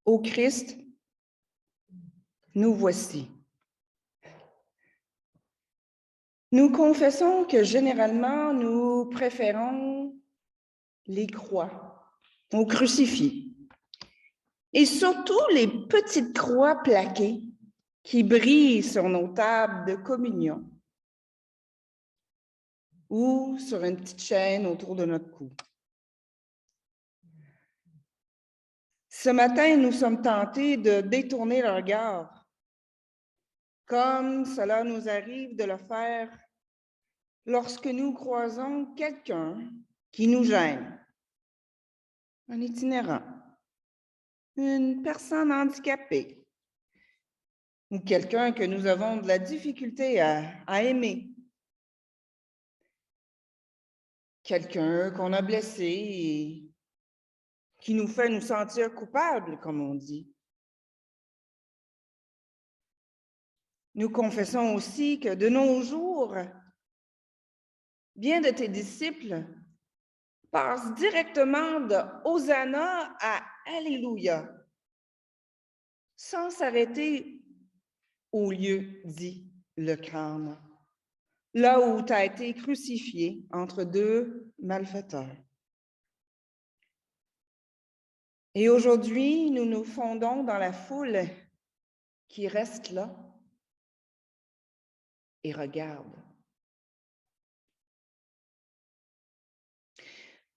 Ô Christ, nous voici. Nous confessons que généralement, nous préférons les croix aux crucifix et surtout les petites croix plaquées qui brillent sur nos tables de communion ou sur une petite chaîne autour de notre cou. Ce matin, nous sommes tentés de détourner le regard, comme cela nous arrive de le faire lorsque nous croisons quelqu'un qui nous gêne, un itinérant, une personne handicapée ou quelqu'un que nous avons de la difficulté à aimer, quelqu'un qu'on a blessé et qui nous fait nous sentir coupables, comme on dit. Nous confessons aussi que de nos jours, bien de tes disciples passent directement de Hosanna à Alléluia, sans s'arrêter au lieu dit le crâne, là où tu as été crucifié entre deux malfaiteurs. Et aujourd'hui, nous nous fondons dans la foule qui reste là et regarde.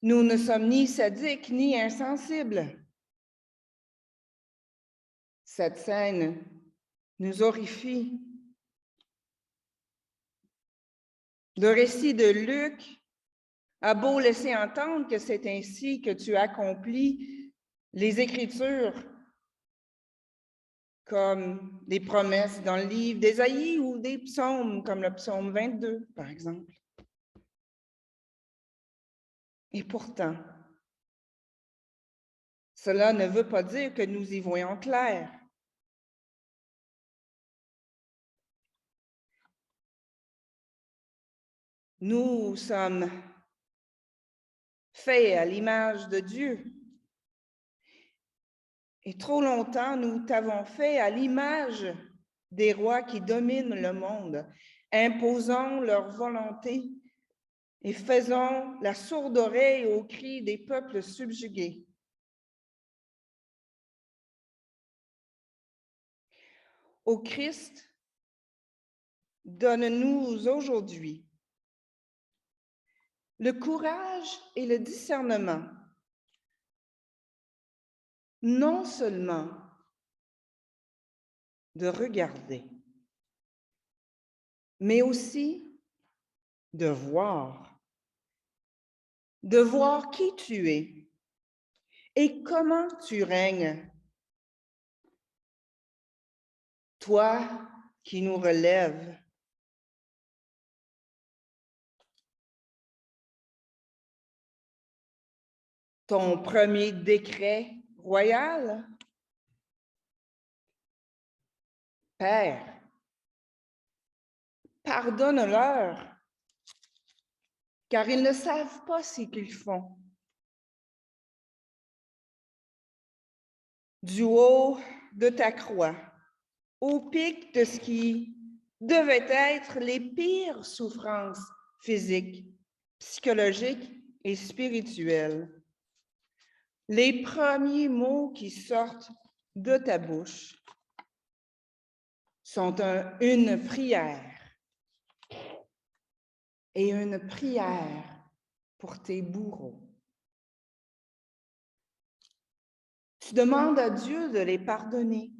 Nous ne sommes ni sadiques ni insensibles. Cette scène nous horrifie. Le récit de Luc a beau laisser entendre que c'est ainsi que tu accomplis les Écritures, comme des promesses dans le livre d'Ésaïe ou des psaumes, comme le psaume 22, par exemple. Et pourtant, cela ne veut pas dire que nous y voyons clair. Nous sommes faits à l'image de Dieu. Et trop longtemps, nous t'avons fait à l'image des rois qui dominent le monde, imposant leur volonté et faisant la sourde oreille aux cris des peuples subjugués. Ô Christ, donne-nous aujourd'hui le courage et le discernement, non seulement de regarder, mais aussi de voir qui tu es et comment tu règnes. Toi qui nous relèves, ton premier décret royal, Père, pardonne-leur, car ils ne savent pas ce qu'ils font. Du haut de ta croix, au pic de ce qui devait être les pires souffrances physiques, psychologiques et spirituelles. Les premiers mots qui sortent de ta bouche sont une prière et une prière pour tes bourreaux. Tu demandes à Dieu de les pardonner.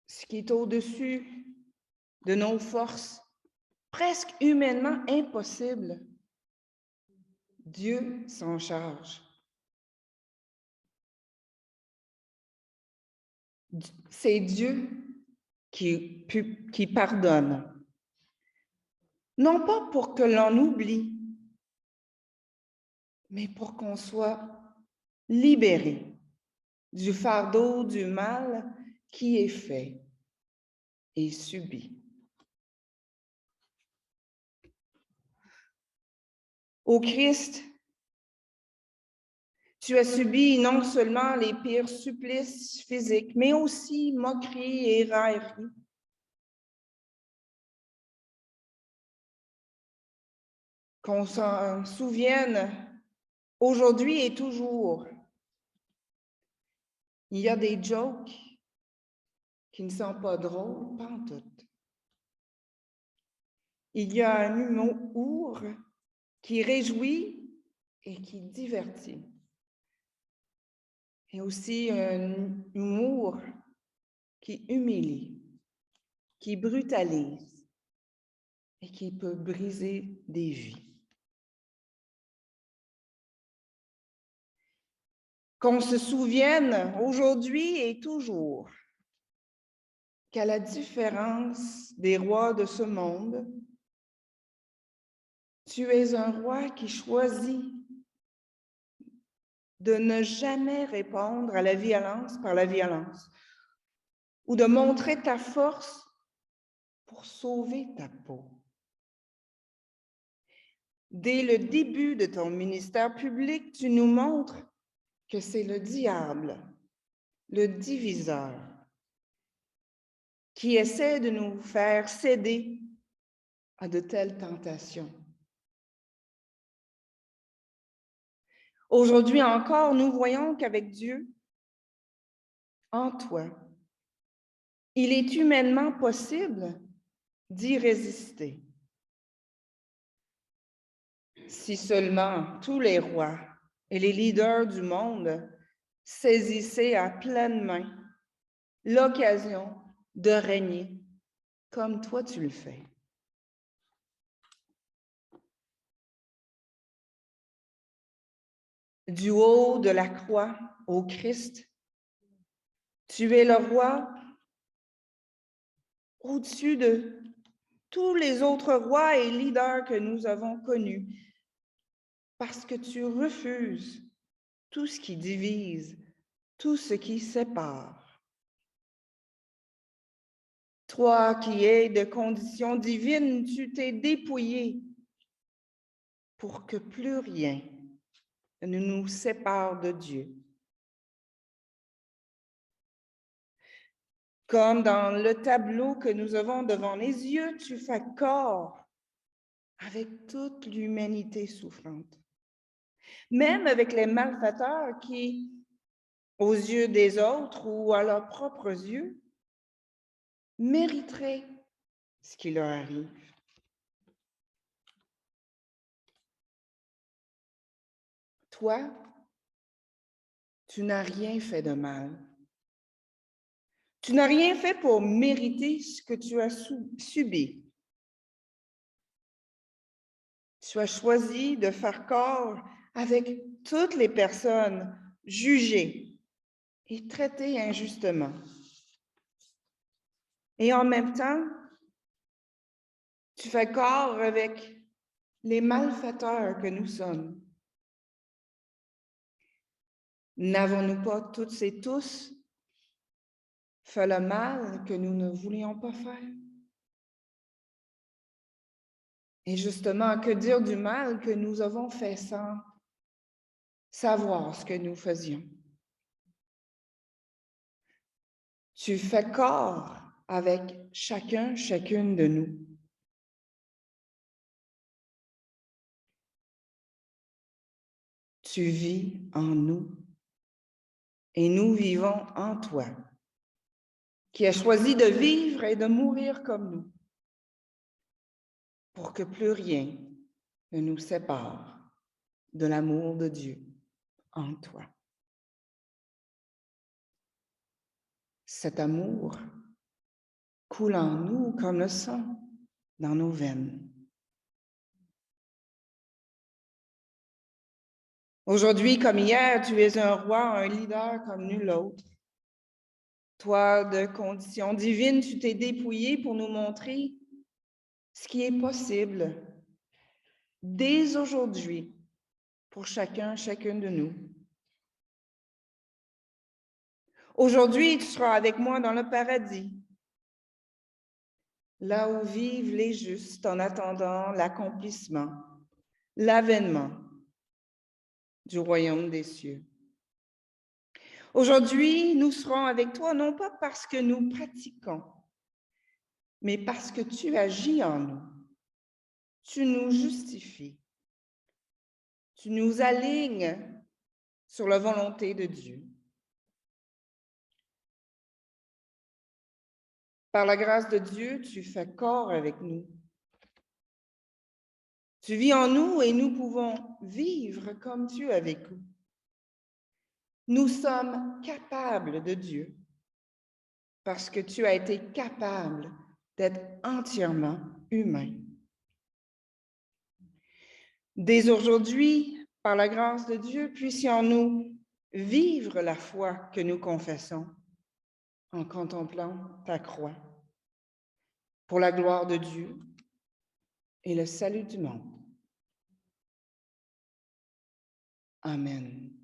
Ce qui est au-dessus de nos forces, presque humainement impossible. Dieu s'en charge. C'est Dieu qui pardonne. Non pas pour que l'on oublie, mais pour qu'on soit libéré du fardeau du mal qui est fait et subi. Ô Christ, Tu as subi non seulement les pires supplices physiques, mais aussi moqueries et railleries. Qu'on s'en souvienne aujourd'hui et toujours. Il y a des jokes qui ne sont pas drôles, pantoute. Il y a un humour qui réjouit et qui divertit. Et aussi un humour qui humilie, qui brutalise et qui peut briser des vies. Qu'on se souvienne aujourd'hui et toujours qu'à la différence des rois de ce monde, tu es un roi qui choisit de ne jamais répondre à la violence par la violence ou de montrer ta force pour sauver ta peau. Dès le début de ton ministère public, tu nous montres que c'est le diable, le diviseur, qui essaie de nous faire céder à de telles tentations. Aujourd'hui encore, nous voyons qu'avec Dieu, en toi, il est humainement possible d'y résister. Si seulement tous les rois et les leaders du monde saisissaient à pleine main l'occasion de régner comme toi tu le fais. Du haut de la croix au Christ, tu es le roi au-dessus de tous les autres rois et leaders que nous avons connus, parce que tu refuses tout ce qui divise, tout ce qui sépare. Toi qui es de condition divine, tu t'es dépouillé pour que plus rien ne nous sépare de Dieu. Comme dans le tableau que nous avons devant les yeux, tu fais corps avec toute l'humanité souffrante. Même avec les malfaiteurs qui, aux yeux des autres ou à leurs propres yeux, mériteraient ce qui leur arrive. Toi, tu n'as rien fait de mal. Tu n'as rien fait pour mériter ce que tu as subi. Tu as choisi de faire corps avec toutes les personnes jugées et traitées injustement. Et en même temps, tu fais corps avec les malfaiteurs que nous sommes. N'avons-nous pas toutes et tous fait le mal que nous ne voulions pas faire? Et justement, que dire du mal que nous avons fait sans savoir ce que nous faisions? Tu fais corps avec chacune de nous. Tu vis en nous et nous vivons en toi, qui as choisi de vivre et de mourir comme nous, pour que plus rien ne nous sépare de l'amour de Dieu en toi. Cet amour coule en nous comme le sang dans nos veines. Aujourd'hui comme hier, tu es un roi, un leader comme nul autre. Toi, de condition divine, tu t'es dépouillé pour nous montrer ce qui est possible dès aujourd'hui pour chacune de nous. Aujourd'hui, tu seras avec moi dans le paradis, là où vivent les justes en attendant l'accomplissement, l'avènement du royaume des cieux. Aujourd'hui, nous serons avec toi, non pas parce que nous pratiquons, mais parce que tu agis en nous. Tu nous justifies. Tu nous alignes sur la volonté de Dieu. Par la grâce de Dieu, tu fais corps avec nous. Tu vis en nous et nous pouvons vivre comme tu as vécu. Nous sommes capables de Dieu parce que tu as été capable d'être entièrement humain. Dès aujourd'hui, par la grâce de Dieu, puissions-nous vivre la foi que nous confessons en contemplant ta croix pour la gloire de Dieu et le salut du monde. Amen.